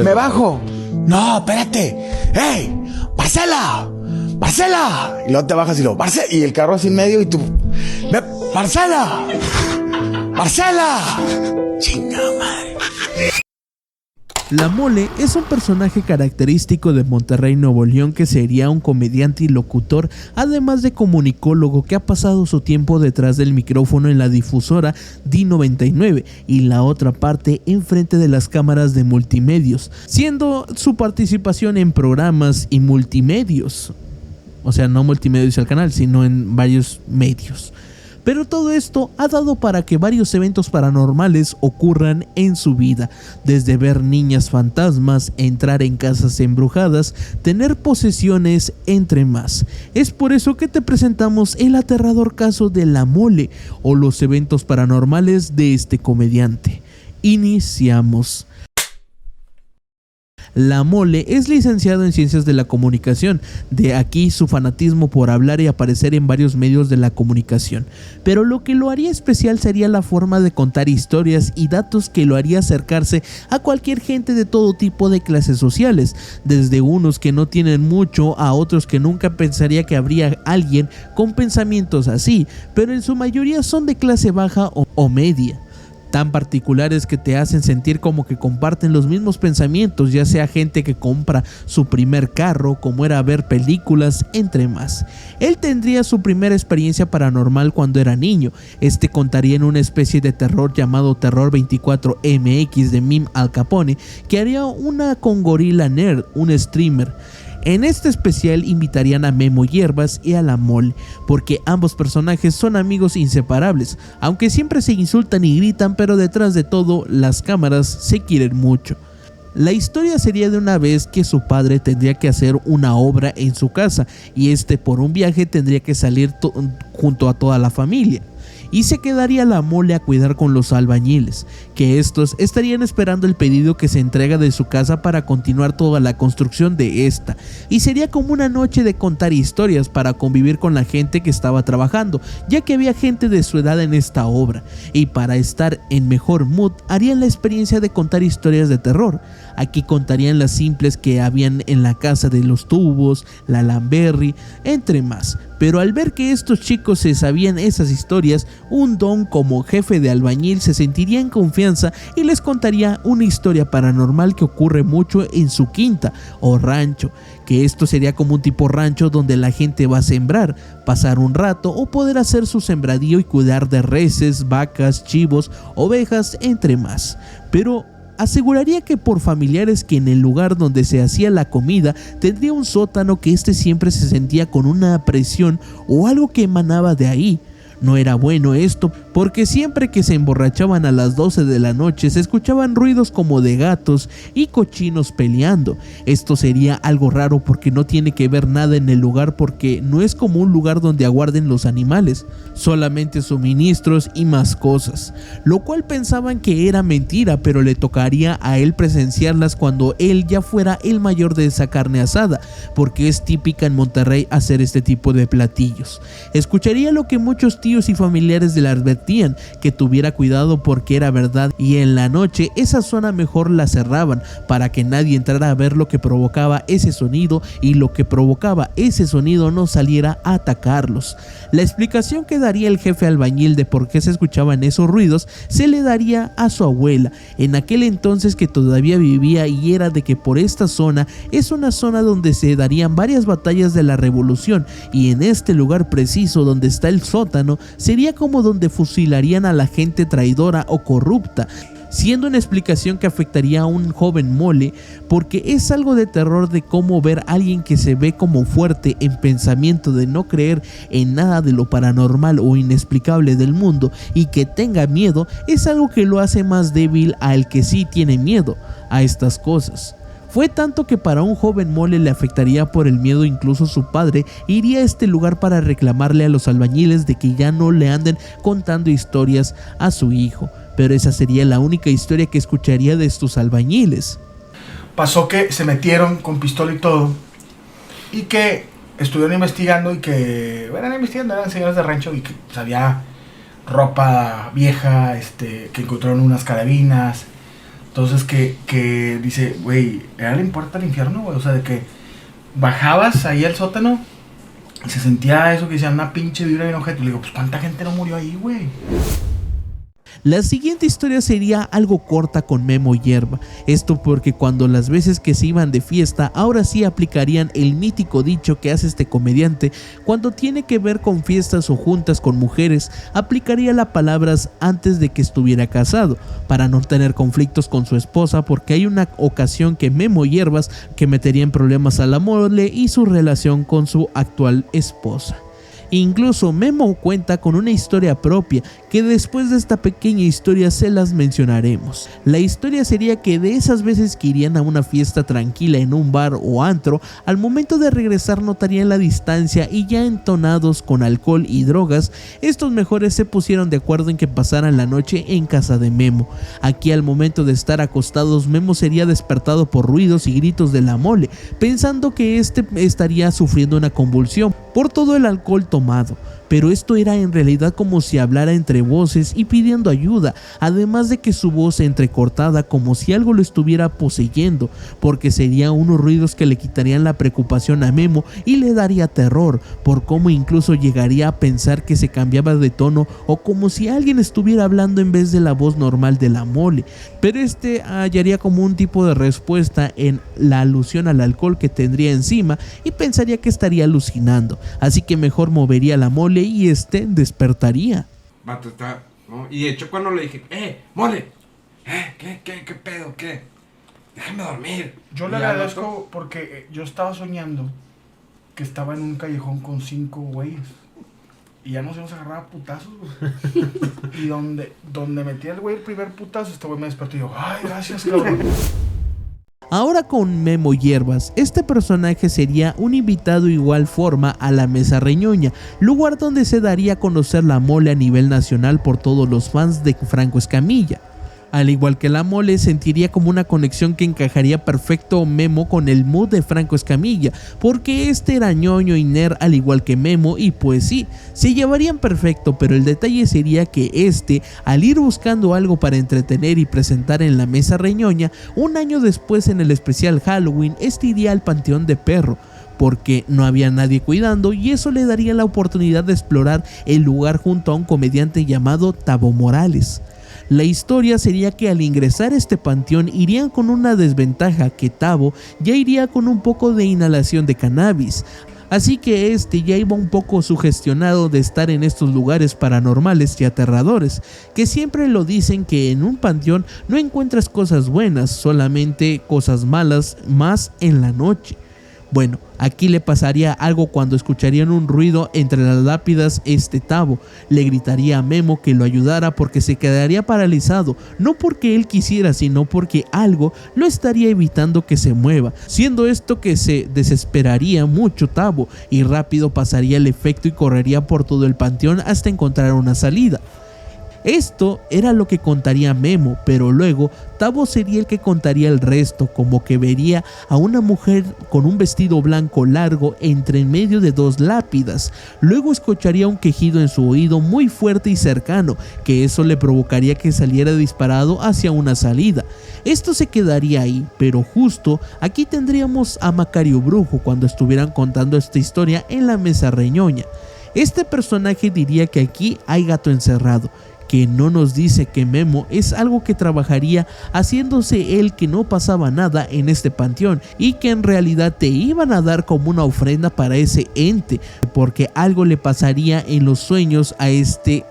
Me bajo. No, espérate. ¡Ey! ¡Marcela! ¡Marcela! Y luego te bajas y luego, ¡Marcela! Y el carro así en medio y tú, ¡Marcela! ¡Marcela! ¡Chinga madre! La Mole es un personaje característico de Monterrey, Nuevo León, que sería un comediante y locutor, además de comunicólogo que ha pasado su tiempo detrás del micrófono en la difusora D99 y la otra parte enfrente de las cámaras de multimedios, siendo su participación en programas y multimedios. O sea, no multimedios al canal, sino en varios medios. Pero todo esto ha dado para que varios eventos paranormales ocurran en su vida, desde ver niñas fantasmas, entrar en casas embrujadas, tener posesiones, entre más. Es por eso que te presentamos el aterrador caso de La Mole, o los eventos paranormales de este comediante. Iniciamos. La Mole es licenciado en Ciencias de la Comunicación, de aquí su fanatismo por hablar y aparecer en varios medios de la comunicación, pero lo que lo haría especial sería la forma de contar historias y datos que lo haría acercarse a cualquier gente de todo tipo de clases sociales, desde unos que no tienen mucho a otros que nunca pensaría que habría alguien con pensamientos así, pero en su mayoría son de clase baja o media. Tan particulares que te hacen sentir como que comparten los mismos pensamientos, ya sea gente que compra su primer carro, como era ver películas, entre más. Él tendría su primera experiencia paranormal cuando era niño. Este contaría en una especie de terror llamado Terror 24 MX de Mim Al Capone, que haría una con Gorilla Nerd, un streamer. En este especial invitarían a Memo Hierbas y a La Mole, porque ambos personajes son amigos inseparables, aunque siempre se insultan y gritan, pero detrás de todo las cámaras se quieren mucho. La historia sería de una vez que su padre tendría que hacer una obra en su casa y por un viaje tendría que salir junto a toda la familia. Y se quedaría La Mole a cuidar con los albañiles, que estos estarían esperando el pedido que se entrega de su casa para continuar toda la construcción de esta, y sería como una noche de contar historias para convivir con la gente que estaba trabajando, ya que había gente de su edad en esta obra, y para estar en mejor mood harían la experiencia de contar historias de terror. Aquí contarían las simples que habían en la casa de los Tubos, la Lamberry, entre más. Pero al ver que estos chicos se sabían esas historias, un don como jefe de albañil se sentiría en confianza y les contaría una historia paranormal que ocurre mucho en su quinta o rancho, que esto sería como un tipo rancho donde la gente va a sembrar, pasar un rato o poder hacer su sembradío y cuidar de reses, vacas, chivos, ovejas, entre más. Pero aseguraría que por familiares que en el lugar donde se hacía la comida tendría un sótano que siempre se sentía con una presión o algo que emanaba de ahí. No era bueno esto, porque siempre que se emborrachaban a las 12 de la noche se escuchaban ruidos como de gatos y cochinos peleando. Esto sería algo raro porque no tiene que ver nada en el lugar, porque no es como un lugar donde aguarden los animales, solamente suministros y más cosas, lo cual pensaban que era mentira, pero le tocaría a él presenciarlas cuando él ya fuera el mayor de esa carne asada, porque es típica en Monterrey hacer este tipo de platillos. Escucharía lo que muchos tíos y familiares le advertían, que tuviera cuidado porque era verdad, y en la noche esa zona mejor la cerraban para que nadie entrara a ver lo que provocaba ese sonido, y lo que provocaba ese sonido no saliera a atacarlos. La explicación que daría el jefe albañil de por qué se escuchaban esos ruidos se le daría a su abuela, en aquel entonces que todavía vivía, y era de que por esta zona es una zona donde se darían varias batallas de la revolución, y en este lugar preciso donde está el sótano sería como donde fusilarían a la gente traidora o corrupta, siendo una explicación que afectaría a un joven Mole, porque es algo de terror de cómo ver a alguien que se ve como fuerte en pensamiento de no creer en nada de lo paranormal o inexplicable del mundo y que tenga miedo, es algo que lo hace más débil al que sí tiene miedo a estas cosas. Fue tanto que para un joven Mole le afectaría por el miedo, incluso su padre iría a este lugar para reclamarle a los albañiles de que ya no le anden contando historias a su hijo, pero esa sería la única historia que escucharía de estos albañiles. Pasó que se metieron con pistola y todo, y que estuvieron investigando, y que eran señores de rancho, y que había ropa vieja, que encontraron unas carabinas, Entonces que dice, güey, era la puerta al infierno, güey. O sea, de que bajabas ahí al sótano y se sentía eso que decía una pinche vibra bien ojete. Y le digo, pues ¿cuánta gente no murió ahí, güey? La siguiente historia sería algo corta con Memo Hierba, esto porque cuando las veces que se iban de fiesta ahora sí aplicarían el mítico dicho que hace este comediante cuando tiene que ver con fiestas o juntas con mujeres, aplicaría las palabras antes de que estuviera casado, para no tener conflictos con su esposa porque hay una ocasión que Memo Hierbas que metería en problemas a la mole y su relación con su actual esposa. Incluso Memo cuenta con una historia propia que después de esta pequeña historia se las mencionaremos. La historia sería que de esas veces que irían a una fiesta tranquila en un bar o antro, al momento de regresar notarían la distancia y ya entonados con alcohol y drogas, estos mejores se pusieron de acuerdo en que pasaran la noche en casa de Memo. Aquí al momento de estar acostados, Memo sería despertado por ruidos y gritos de la mole, pensando que este estaría sufriendo una convulsión por todo el alcohol tomado, pero esto era en realidad como si hablara entre voces y pidiendo ayuda, además de que su voz entrecortada como si algo lo estuviera poseyendo, porque serían unos ruidos que le quitarían la preocupación a Memo y le daría terror, por cómo incluso llegaría a pensar que se cambiaba de tono o como si alguien estuviera hablando en vez de la voz normal de la mole, pero este hallaría como un tipo de respuesta en la alusión al alcohol que tendría encima y pensaría que estaría alucinando, así que mejor movería la mole y despertaría. Vato, está, ¿no? Y de hecho cuando le dije, mole, ¿qué pedo, qué? Déjame dormir. Yo le agradezco porque yo estaba soñando que estaba en un callejón con 5 güeyes. Y ya nos íbamos a agarrar a putazos, güey. Y donde metía el güey el primer putazo, este güey me despertó y yo, ay, gracias, cabrón. Ahora con Memo Hierbas, este personaje sería un invitado igual forma a la Mesa Reñoña, lugar donde se daría a conocer la mole a nivel nacional por todos los fans de Franco Escamilla. Al igual que la mole, sentiría como una conexión que encajaría perfecto Memo con el mood de Franco Escamilla, porque este era ñoño y nerd al igual que Memo y pues sí, se llevarían perfecto, pero el detalle sería que al ir buscando algo para entretener y presentar en la Mesa Reñoña, un año después en el especial Halloween, iría al Panteón de Perro, porque no había nadie cuidando y eso le daría la oportunidad de explorar el lugar junto a un comediante llamado Tavo Morales. La historia sería que al ingresar a este panteón irían con una desventaja, que Tavo ya iría con un poco de inhalación de cannabis, así que ya iba un poco sugestionado de estar en estos lugares paranormales y aterradores, que siempre lo dicen que en un panteón no encuentras cosas buenas, solamente cosas malas, más en la noche. Bueno, aquí le pasaría algo cuando escucharían un ruido entre las lápidas. Tavo le gritaría a Memo que lo ayudara porque se quedaría paralizado, no porque él quisiera, sino porque algo lo estaría evitando que se mueva, siendo esto que se desesperaría mucho Tavo y rápido pasaría el efecto y correría por todo el panteón hasta encontrar una salida. Esto era lo que contaría Memo, pero luego Tavo sería el que contaría el resto, como que vería a una mujer con un vestido blanco largo entre en medio de 2 lápidas. Luego escucharía un quejido en su oído muy fuerte y cercano, que eso le provocaría que saliera disparado hacia una salida. Esto se quedaría ahí, pero justo aquí tendríamos a Macario Brujo cuando estuvieran contando esta historia en la Mesa Reñoña. Este personaje diría que aquí hay gato encerrado, que no nos dice que Memo es algo que trabajaría haciéndose él que no pasaba nada en este panteón y que en realidad te iban a dar como una ofrenda para ese ente, porque algo le pasaría en los sueños a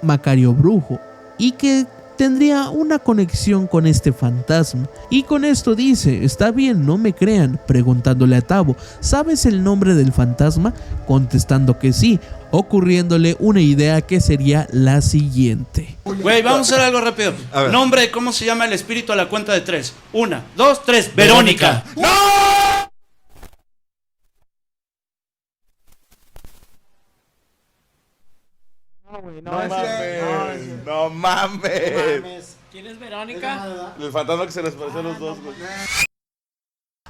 Macario Brujo y que tendría una conexión con este fantasma. Y con esto dice, está bien, no me crean, preguntándole a Tavo, ¿sabes el nombre del fantasma? Contestando que sí, ocurriéndole una idea que sería la siguiente. Güey, vamos a hacer algo rápido. Nombre, ¿cómo se llama el espíritu a la cuenta de 3? 1, 2, 3, Verónica. ¡No! No mames. ¿Quién es Verónica? El fantasma que se les pareció a los dos, güey.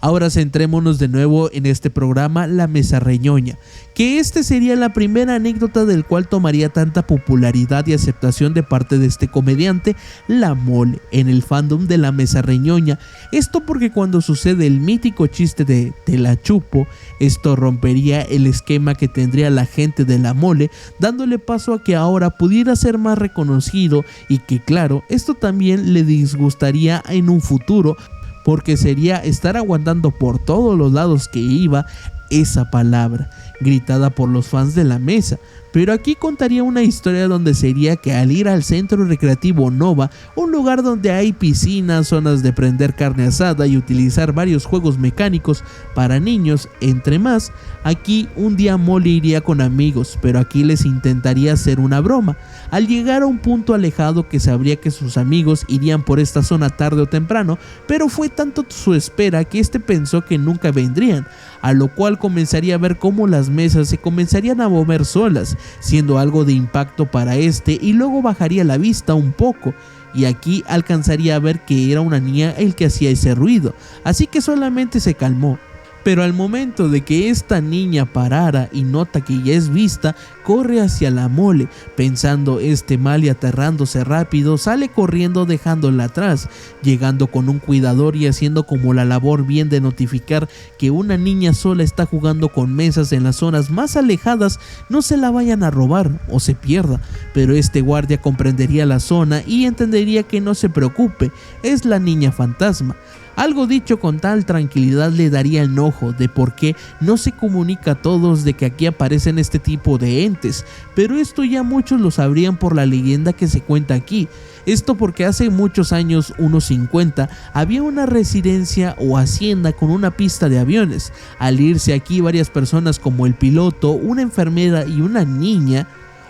Ahora centrémonos de nuevo en este programa La Mesa Reñoña, que este sería la primera anécdota del cual tomaría tanta popularidad y aceptación de parte de este comediante, La Mole, en el fandom de La Mesa Reñoña. Esto porque cuando sucede el mítico chiste de "te la chupo", esto rompería el esquema que tendría la gente de La Mole, dándole paso a que ahora pudiera ser más reconocido y que claro, esto también le disgustaría en un futuro, porque sería estar aguantando por todos los lados que iba esa palabra, gritada por los fans de La Mesa. Pero aquí contaría una historia donde sería que al ir al centro recreativo Nova, un lugar donde hay piscinas, zonas de prender carne asada y utilizar varios juegos mecánicos para niños, entre más, aquí un día Mole iría con amigos, pero aquí les intentaría hacer una broma. Al llegar a un punto alejado que sabría que sus amigos irían por esta zona tarde o temprano, pero fue tanto su espera que este pensó que nunca vendrían, a lo cual comenzaría a ver cómo las mesas se comenzarían a mover solas, siendo algo de impacto para este, y luego bajaría la vista un poco y aquí alcanzaría a ver que era una niña el que hacía ese ruido, así que solamente se calmó. Pero al momento de que esta niña parara y nota que ya es vista, corre hacia La Mole, pensando este mal y aterrándose rápido, sale corriendo dejándola atrás, llegando con un cuidador y haciendo como la labor bien de notificar que una niña sola está jugando con mesas en las zonas más alejadas, no se la vayan a robar o se pierda. Pero este guardia comprendería la zona y entendería que no se preocupe, es la niña fantasma. Algo dicho con tal tranquilidad le daría enojo de por qué no se comunica a todos de que aquí aparecen este tipo de entes, pero esto ya muchos lo sabrían por la leyenda que se cuenta aquí. Esto porque hace muchos años, unos 50, había una residencia o hacienda con una pista de aviones. Al irse aquí varias personas como el piloto, una enfermera y una niña,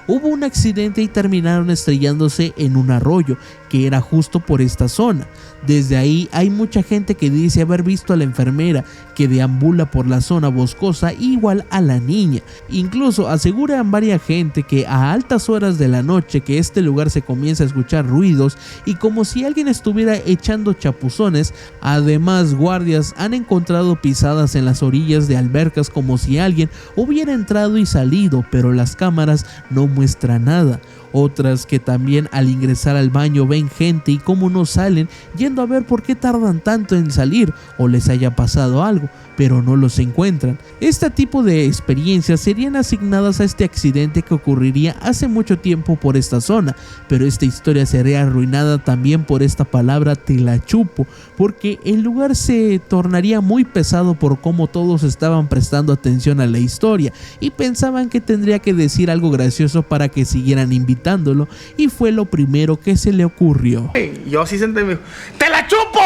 hubo un accidente y terminaron estrellándose en un arroyo que era justo por esta zona. Desde ahí hay mucha gente que dice haber visto a la enfermera que deambula por la zona boscosa igual a la niña. Incluso aseguran varias gente que a altas horas de la noche que este lugar se comienza a escuchar ruidos y como si alguien estuviera echando chapuzones. Además, guardias han encontrado pisadas en las orillas de albercas como si alguien hubiera entrado y salido, pero las cámaras no muestran nada. Otras que también al ingresar al baño ven gente y cómo no salen, yendo a ver por qué tardan tanto en salir o les haya pasado algo, pero no los encuentran. Este tipo de experiencias serían asignadas a este accidente que ocurriría hace mucho tiempo por esta zona, pero esta historia sería arruinada también por esta palabra "te la chupo", porque el lugar se tornaría muy pesado por cómo todos estaban prestando atención a la historia y pensaban que tendría que decir algo gracioso para que siguieran invitándolo, y fue lo primero que se le ocurrió. Yo sí senté y me dijo, ¡te la chupo!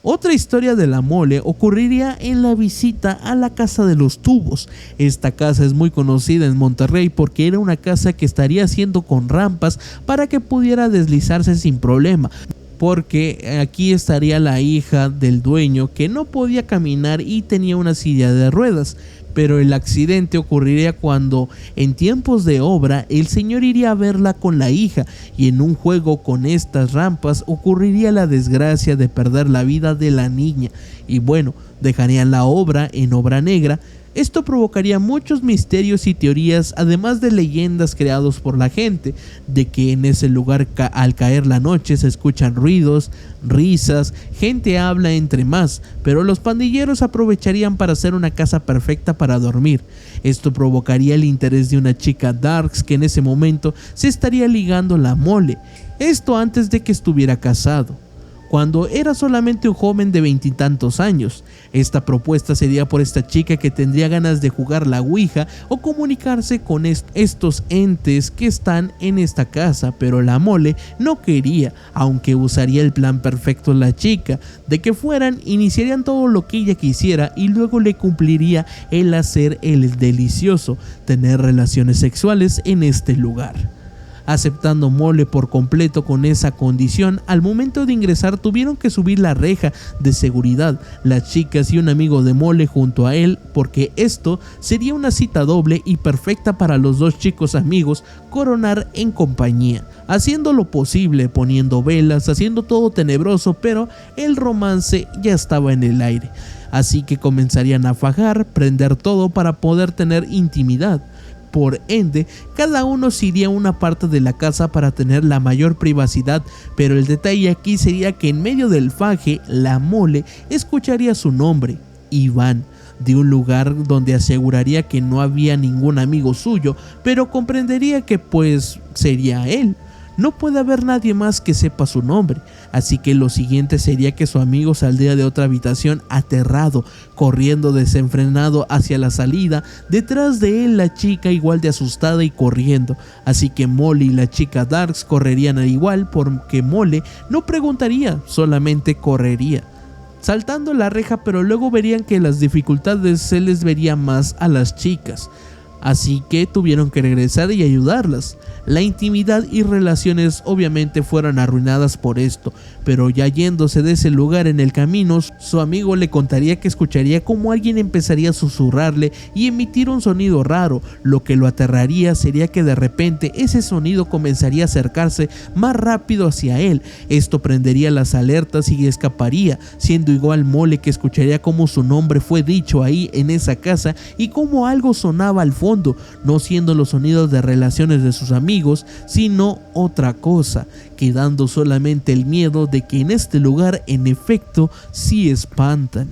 Otra historia de La Mole ocurriría en la visita a la Casa de los Tubos. Esta casa es muy conocida en Monterrey porque era una casa que estaría haciendo con rampas para que pudiera deslizarse sin problema, porque aquí estaría la hija del dueño que no podía caminar y tenía una silla de ruedas. Pero el accidente ocurriría cuando, en tiempos de obra, el señor iría a verla con la hija y en un juego con estas rampas ocurriría la desgracia de perder la vida de la niña y bueno, dejarían la obra en obra negra. Esto provocaría muchos misterios y teorías, además de leyendas creados por la gente, de que en ese lugar al caer la noche se escuchan ruidos, risas, gente habla entre más, pero los pandilleros aprovecharían para hacer una casa perfecta para dormir. Esto provocaría el interés de una chica darks que en ese momento se estaría ligando La Mole, esto antes de que estuviera casado, cuando era solamente un joven de 20 y tantos años. Esta propuesta sería por esta chica que tendría ganas de jugar la Ouija o comunicarse con estos entes que están en esta casa, pero La Mole no quería, aunque usaría el plan perfecto la chica, de que fueran, iniciarían todo lo que ella quisiera y luego le cumpliría el hacer el delicioso, tener relaciones sexuales en este lugar. Aceptando Mole por completo con esa condición, al momento de ingresar tuvieron que subir la reja de seguridad, las chicas y un amigo de Mole junto a él, porque esto sería una cita doble y perfecta para los dos chicos amigos coronar en compañía, haciendo lo posible, poniendo velas, haciendo todo tenebroso, pero el romance ya estaba en el aire. Así que comenzarían a fajar, prender todo para poder tener intimidad. Por ende, cada uno se iría a una parte de la casa para tener la mayor privacidad, pero el detalle aquí sería que en medio del faje, la Mole escucharía su nombre, Iván, de un lugar donde aseguraría que no había ningún amigo suyo, pero comprendería que pues sería él. No puede haber nadie más que sepa su nombre, así que lo siguiente sería que su amigo saldría de otra habitación aterrado, corriendo desenfrenado hacia la salida, detrás de él la chica igual de asustada y corriendo, así que Mole y la chica Darks correrían al igual porque Mole no preguntaría, solamente correría, saltando la reja, pero luego verían que las dificultades se les vería más a las chicas. Así que tuvieron que regresar y ayudarlas. La intimidad y relaciones obviamente fueron arruinadas por esto, pero ya yéndose de ese lugar en el camino, su amigo le contaría que escucharía como alguien empezaría a susurrarle y emitir un sonido raro. Lo que lo aterraría sería que de repente ese sonido comenzaría a acercarse más rápido hacia él. Esto prendería las alertas y escaparía, siendo igual Mole que escucharía como su nombre fue dicho ahí en esa casa y como algo sonaba al fondo, no siendo los sonidos de relaciones de sus amigos, sino otra cosa, quedando solamente el miedo de que en este lugar en efecto sí espantan.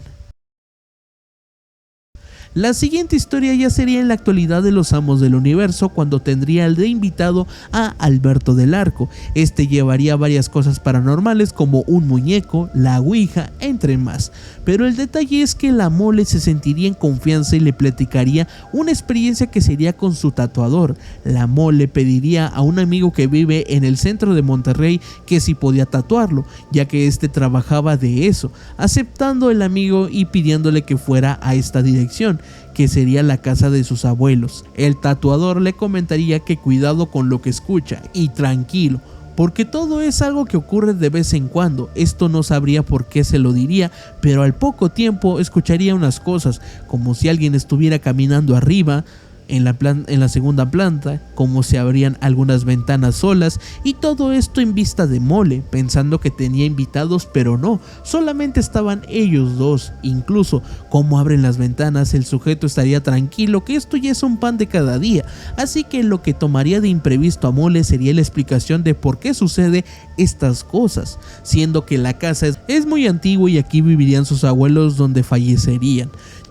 La siguiente historia ya sería en la actualidad de los Amos del Universo, cuando tendría de invitado a Alberto del Arco. Este llevaría varias cosas paranormales como un muñeco, la ouija, entre más. Pero el detalle es que la Mole se sentiría en confianza y le platicaría una experiencia que sería con su tatuador. La Mole pediría a un amigo que vive en el centro de Monterrey que si podía tatuarlo, ya que este trabajaba de eso, aceptando el amigo y pidiéndole que fuera a esta dirección, que sería la casa de sus abuelos. El tatuador le comentaría que cuidado con lo que escucha y tranquilo, porque todo es algo que ocurre de vez en cuando. Esto no sabría por qué se lo diría, pero al poco tiempo escucharía unas cosas, como si alguien estuviera caminando arriba, en la segunda planta, como se abrían algunas ventanas solas, y todo esto en vista de Mole, pensando que tenía invitados, pero no, solamente estaban ellos dos. Incluso como abren las ventanas, el sujeto estaría tranquilo que esto ya es un pan de cada día, así que lo que tomaría de imprevisto a Mole sería la explicación de por qué sucede estas cosas, siendo que la casa es muy antigua y aquí vivirían sus abuelos donde fallecerían,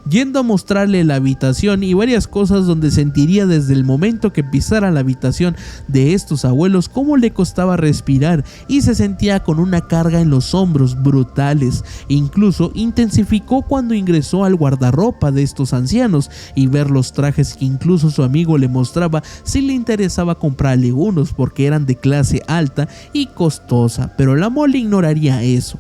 yendo a mostrarle la habitación y varias cosas donde sentiría desde el momento que pisara la habitación de estos abuelos cómo le costaba respirar y se sentía con una carga en los hombros brutales. Incluso intensificó cuando ingresó al guardarropa de estos ancianos y ver los trajes que incluso su amigo le mostraba si le interesaba comprarle unos porque eran de clase alta y costosa, pero la Mole ignoraría eso.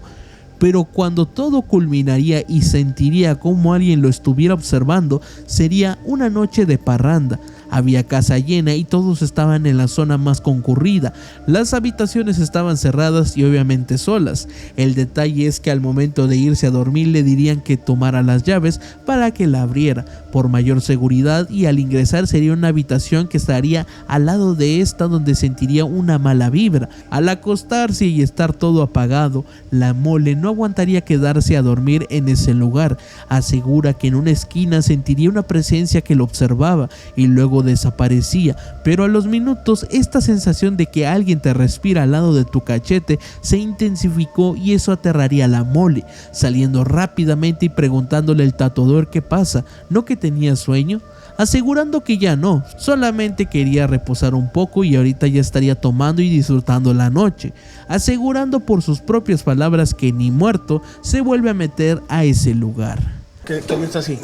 Pero cuando todo culminaría y sentiría como alguien lo estuviera observando, sería una noche de parranda. Había casa llena y todos estaban en la zona más concurrida. Las habitaciones estaban cerradas y obviamente solas. El detalle es que al momento de irse a dormir le dirían que tomara las llaves para que la abriera por mayor seguridad, y al ingresar sería una habitación que estaría al lado de esta donde sentiría una mala vibra. Al acostarse y estar todo apagado, la Mole no aguantaría quedarse a dormir en ese lugar. Asegura que en una esquina sentiría una presencia que lo observaba y luego desaparecía, pero a los minutos esta sensación de que alguien te respira al lado de tu cachete se intensificó y eso aterraría a la Mole, saliendo rápidamente y preguntándole al tatuador qué pasa, ¿no que tenía sueño? Asegurando que ya no, solamente quería reposar un poco y ahorita ya estaría tomando y disfrutando la noche, asegurando por sus propias palabras que ni muerto se vuelve a meter a ese lugar. ¿Qué me está así?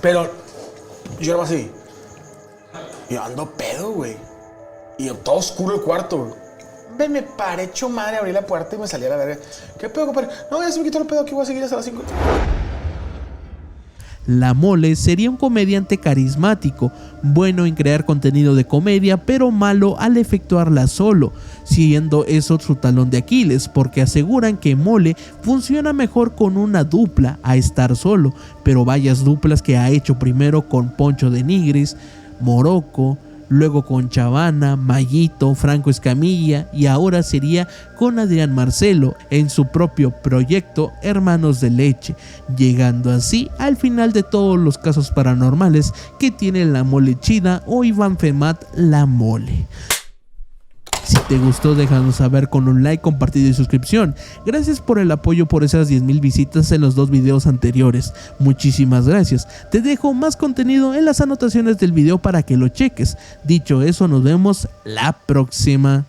Pero yo era así. Yo ando pedo, güey. Y todo oscuro el cuarto, güey. Me paré hecho madre, abrí la puerta y me salí a la verga. ¿Qué pedo, compadre? No, ya se me quitó el pedo, aquí voy a seguir hasta las 5. La Mole sería un comediante carismático, bueno en crear contenido de comedia, pero malo al efectuarla solo, siendo eso su talón de Aquiles, porque aseguran que Mole funciona mejor con una dupla a estar solo, pero varias duplas que ha hecho primero con Poncho de Nigris, Morocco, luego con Chavana, Mayito, Franco Escamilla y ahora sería con Adrián Marcelo en su propio proyecto Hermanos de Leche, llegando así al final de todos los casos paranormales que tiene La Mole Chida o Iván Femat La Mole. Si te gustó, déjanos saber con un like, compartido y suscripción. Gracias por el apoyo por esas 10,000 visitas en los 2 videos anteriores. Muchísimas gracias. Te dejo más contenido en las anotaciones del video para que lo cheques. Dicho eso, nos vemos la próxima.